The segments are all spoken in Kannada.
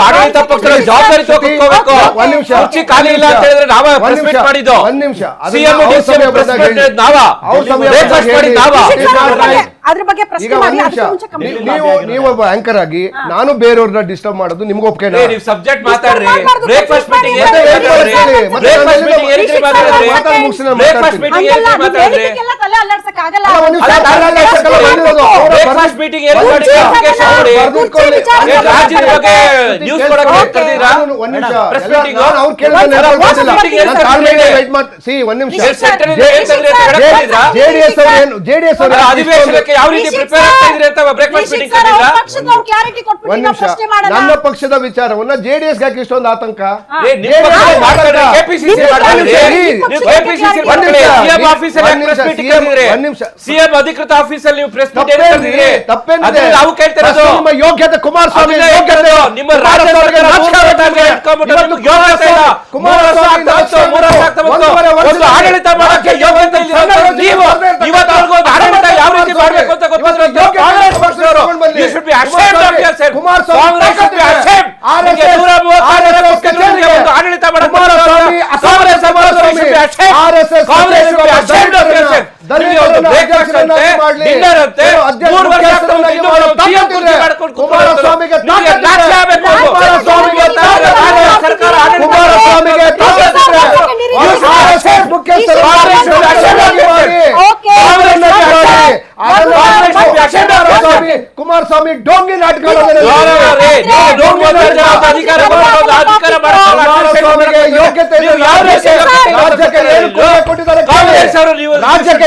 ಆಡಳಿತ ಪಕ್ಷದ ಜವಾಬ್ದಾರಿ ತಗೋಬೇಕು. ಕುರ್ಚಿ ಖಾಲಿ ಇಲ್ಲ ಅಂತ ಹೇಳಿದ್ರೆ ನಾವ ಪ್ರೆಸ್ ಮೀಟ್ ಮಾಡಿದ್ದು. ಸಿಎಂ ನೀವು ಒಬ್ಬ ಆಂಕರ್ ಆಗಿ ನಾನು ಬೇರೆಯವ್ರನ್ನ ಡಿಸ್ಟರ್ಬ್ ಮಾಡೋದು ನಿಮ್ಗೆ ಒಪ್ಪಿಗೆ. ಸಬ್ಜೆಕ್ಟ್ ಮಾತಾಡ್ರಿ. ಬ್ರೇಕ್ಫಾಸ್ಟ್ ಮೀಟಿಂಗ್ ಜೆಡಿಎಸ್ ಅಧಿವೇಶನಕ್ಕೆ ಯಾವ ರೀತಿ ಪ್ರಿಪೇರ್ ಆಗ್ತಾ ಇದ್ರಿ ಅಂತ ಬ್ರೇಕ್ಫಾಸ್ಟ್ ಮೀಟಿಂಗ್ ನನ್ನ ಪಕ್ಷದ ವಿಚಾರವನ್ನ ಜೆಡಿಎಸ್ ಯಾಕೆ ಇಷ್ಟೊಂದು ಆತಂಕ? ಸಿಎಂ ಅಧಿಕೃತ ಆಫೀಸಲ್ಲಿ ನೀವು ಪ್ರೆಸ್ ಮೀಟ್ ತಪ್ಪೇನಿದೆ? ನಿಮ್ಮ ಯೋಗ್ಯತೆ ಕುಮಾರಸ್ವಾಮಿ ನಿಮ್ಮ ಆಡಳಿತ ಮಾಡಕ್ಕೆ ಯೋಗ್ಯತೆ ನೀವು ಇವತ್ತವರೆಗೂ ಆಡಳಿತ ಯಾವ ರೀತಿ ಮಾಡಬೇಕು ಅಂತ ಗೊತ್ತಿರೋ ಆಡಳಿತ ಕುಮಾರಸ್ವಾಮಿ ಡೋಂಗಿ ನಾಟಕ ಯೋಗ್ಯತೆ ಕುಮಾರಸ್ವಾಮಿಗೆ ರಾಜ್ಯಕ್ಕೆ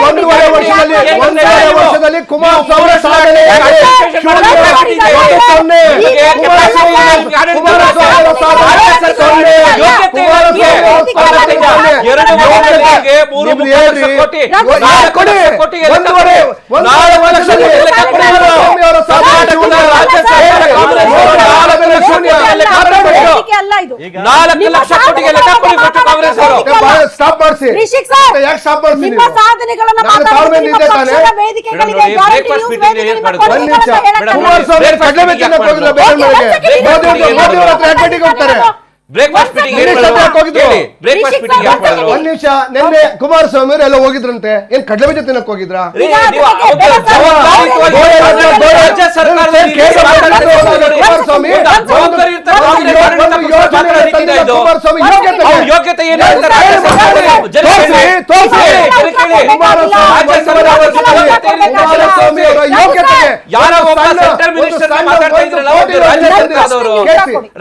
ಒಂದೂವರೆ ವರ್ಷದಲ್ಲಿ ಕುಮಾರಸ್ವಾಮಿ ಸಾಧನೆ ಒಂದ್ ನಿಮಿಷ ನಿನ್ನೆ ಕುಮಾರಸ್ವಾಮಿ ಅವರು ಎಲ್ಲ ಹೋಗಿದ್ರಂತೆ. ಏನ್ ಕಡಲೆ ಬೀಜ ತಿನ್ನಕ್ ಹೋಗಿದ್ರ?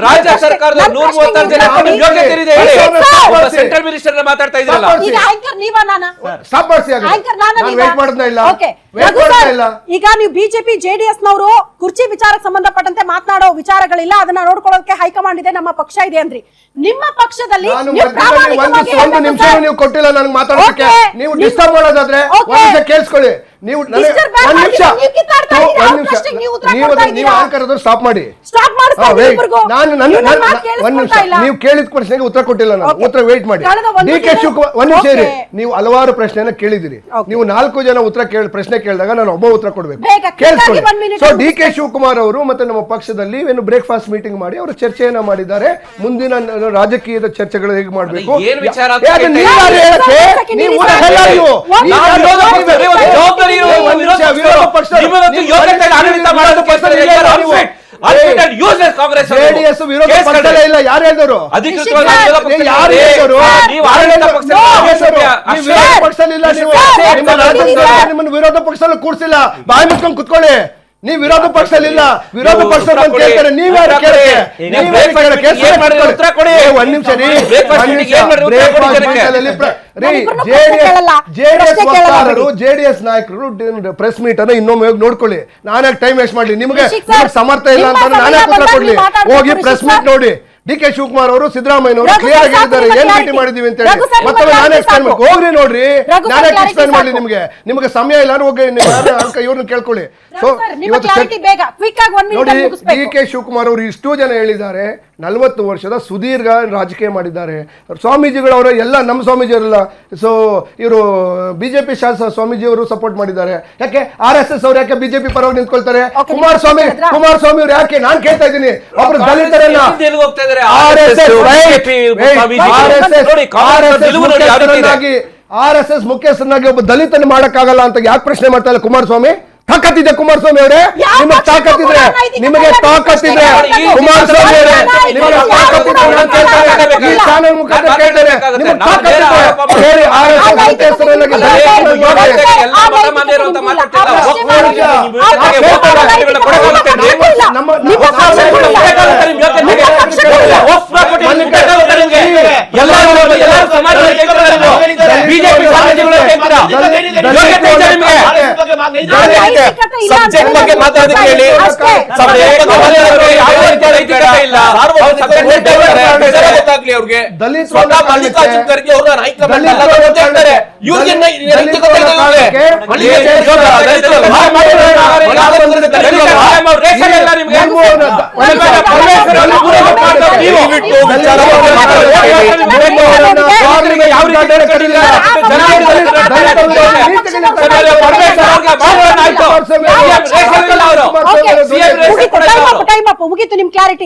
ರಾಜ್ಯ ಸರ್ಕಾರದ 136 ಜನ ಸೆಂಟ್ರಲ್ ಮಿನಿಸ್ಟರ್ ಮಾತಾಡ್ತಾ ಇದ್ರಲ್ಲ. ಈಗ ನೀವು ಬಿಜೆಪಿ ಜೆಡಿಎಸ್ ನವರು ಕುರ್ಚಿ ವಿಚಾರಕ್ಕೆ ಸಂಬಂಧಪಟ್ಟಂತೆ ಮಾತನಾಡೋ ವಿಚಾರಗಳಿಲ್ಲ, ಅದನ್ನ ನೋಡ್ಕೊಳ್ಳೋಕೆ ಹೈಕಮಾಂಡ್ ಇದೆ, ನಮ್ಮ ಪಕ್ಷ ಇದೆ ಅಂದ್ರಿ. ನಿಮ್ಮ ಪಕ್ಷದಲ್ಲಿ ಒಂದು ನಿಮಿಷ ನೀವು ಕೊಟ್ಟಿಲ್ಲ ನನಗೆ ಮಾತಾಡೋದಕ್ಕೆ. ನೀವು ಡಿಸ್ಟರ್ಬ್ ಮಾಡೋದಾದ್ರೆ ಕೇಳಿಸ್ಕೊಳ್ಳಿ. ನೀವು ಸ್ಟಾಪ್ ಮಾಡಿ. ನೀವು ಕೇಳಿದ ಪ್ರಶ್ನೆಗೆ ಉತ್ತರ ಕೊಟ್ಟಿಲ್ಲ, ನಾನು ಉತ್ತರ ವೇಟ್ ಮಾಡಿ. ಡಿ ಕೆ ಶಿವಕುಮಾರ್ ಒಂದು ಸೇರಿ ನೀವು ಹಲವಾರು ಪ್ರಶ್ನೆಯನ್ನ ಕೇಳಿದಿರಿ. ನೀವು 4 ಜನ ಪ್ರಶ್ನೆ ಕೇಳಿದಾಗ ನಾನು ಒಬ್ಬ ಉತ್ತರ ಕೊಡ್ಬೇಕು. ಕೇಳಿಸ್ಕೊಳ್ಳಿ. ಸೊ ಡಿ ಕೆ ಶಿವಕುಮಾರ್ ಅವರು ಮತ್ತೆ ನಮ್ಮ ಪಕ್ಷದಲ್ಲಿ ಏನು ಬ್ರೇಕ್ಫಾಸ್ಟ್ ಮೀಟಿಂಗ್ ಮಾಡಿ ಅವರು ಚರ್ಚೆಯನ್ನ ಮಾಡಿದ್ದಾರೆ. ಮುಂದಿನ ರಾಜಕೀಯದ ಚರ್ಚೆಗಳು ಹೇಗೆ ಮಾಡಬೇಕು ಜೆಡಿಎಸ್ ವಿರೋಧ ಪಕ್ಷದಲ್ಲೇ ಇಲ್ಲ. ಯಾರು ಹೇಳಿದವರು? ಪಕ್ಷದಲ್ಲಿ ಇಲ್ಲ. ನಿಮ್ಮನ್ನು ವಿರೋಧ ಪಕ್ಷದಲ್ಲಿ ಕೂರಿಸಿಲ್ಲ. ಬಾಯಿ ಮುಚ್ಕೊಂಡು ಕುತ್ಕೊಳ್ಳಿ. ನೀವು ವಿರೋಧ ಪಕ್ಷದಲ್ಲಿಲ್ಲ, ವಿರೋಧ ಪಕ್ಷದ ಬಂದು ಕೇಳ್ತಾರೆ, ನೀವ್ ಯಾರು ಕೇಳಕ್ಕೆ? ಉತ್ತರ ಕೊಡಿ. ಒಂದ್ ನಿಮಿಷ ರೀ, ಜೆಡಿಎಸ್ ನಾಯಕರು ಪ್ರೆಸ್ ಮೀಟ್ ಅನ್ನ ಇನ್ನೊಮ್ಮೆ ಹೋಗಿ ನೋಡ್ಕೊಳ್ಳಿ. ನಾನೇ ಟೈಮ್ ವೇಸ್ಟ್ ಮಾಡ್ಲಿ, ನಿಮ್ಗೆ ಸಮರ್ಥ ಇಲ್ಲ ಅಂತ ನಾನೇ ಉತ್ತರ ಕೊಡ್ಲಿ. ಹೋಗಿ ಪ್ರೆಸ್ ಮೀಟ್ ನೋಡಿ. ಡಿ ಕೆ ಶಿವಕುಮಾರ್ ಅವರು ಸಿದ್ದರಾಮಯ್ಯ ಅವರು ಕ್ಲಿಯರ್ ಆಗಿ ಹೇಳಿದ್ದಾರೆ ಏನ್ ಭೇಟಿ ಮಾಡಿದೀವಿ ಅಂತ ಹೇಳಿ. ಮತ್ತೆ ನಾನೇ ಎಕ್ಸ್ಪ್ಲೈನ್ ಮಾಡಿ ಹೋಗ್ರಿ ನೋಡ್ರಿ, ನಾನೇ ಎಕ್ಸ್ಪ್ಲೈನ್ ಮಾಡ್ಲಿ ನಿಮ್ಗೆ. ನಿಮ್ಗೆ ಸಮಯ ಇಲ್ಲ ಹೋಗಿ ಇವ್ರನ್ನ ಕೇಳ್ಕೊಳ್ಳಿ. ಸೊ ಇವತ್ತು ನೋಡಿ, ಡಿ ಕೆ ಶಿವಕುಮಾರ್ ಅವರು ಇಷ್ಟು ಜನ ಹೇಳಿದ್ದಾರೆ, 40 ವರ್ಷದ ಸುದೀರ್ಘ ರಾಜಕೀಯ ಮಾಡಿದ್ದಾರೆ. ಸ್ವಾಮೀಜಿಗಳವರು ಎಲ್ಲ ನಮ್ಮ ಸ್ವಾಮೀಜಿಯವರೆಲ್ಲ, ಸೊ ಇವರು ಬಿಜೆಪಿ ಶಾಸಕ ಸ್ವಾಮೀಜಿ ಅವರು ಸಪೋರ್ಟ್ ಮಾಡಿದ್ದಾರೆ. ಯಾಕೆ RSS ಅವ್ರು ಯಾಕೆ ಬಿಜೆಪಿ ಪರವಾಗಿ ನಿಂತ್ಕೊಳ್ತಾರೆ? ಕುಮಾರಸ್ವಾಮಿ ಅವ್ರು ಯಾಕೆ? ನಾನ್ ಕೇಳ್ತಾ ಇದ್ದೀನಿ, ಒಬ್ರು ದಲಿತರನ್ನ RSS ಮುಖ್ಯಸ್ಥನಾಗಿ ಒಬ್ಬ ದಲಿತನ ಮಾಡಕ್ಕಾಗಲ್ಲ ಅಂತ ಯಾಕೆ ಪ್ರಶ್ನೆ ಮಾಡ್ತಾ ಇಲ್ಲ ಕುಮಾರಸ್ವಾಮಿ? ತಾಕತ್ತಿದೆ ಕುಮಾರಸ್ವಾಮಿ ಅವರೇ, ನಿಮಗೆ ತಾಕತ್ತಿದ್ರೆ, ನಿಮಗೆ ತಾಕತ್ತಿದ್ರೆ ಕುಮಾರಸ್ವಾಮಿ ಅವರೇ, ನಿಮಗೆ ತಾಕತ್ತಿದ್ರೆ ಈ ಚಾನೆಲ್ ಮುಖಾಂತರ ಕೇಳ್ತಾರೆ, ನಿಮಗೆ ತಾಕತ್ತಿದ್ರೆ ಹೇಳಿ RSS ಮುಖ್ಯಸ್ಥರನ್ನಾಗಿ ಸಬ್ಜೆಕ್ಟ್ ಬಗ್ಗೆ ಮಾತಾಡೋದಕ್ಕೆ ಹೇಳಿ. ಮುಗೀತು ನಿಮ್ ಕ್ಲಾರಿಟಿ.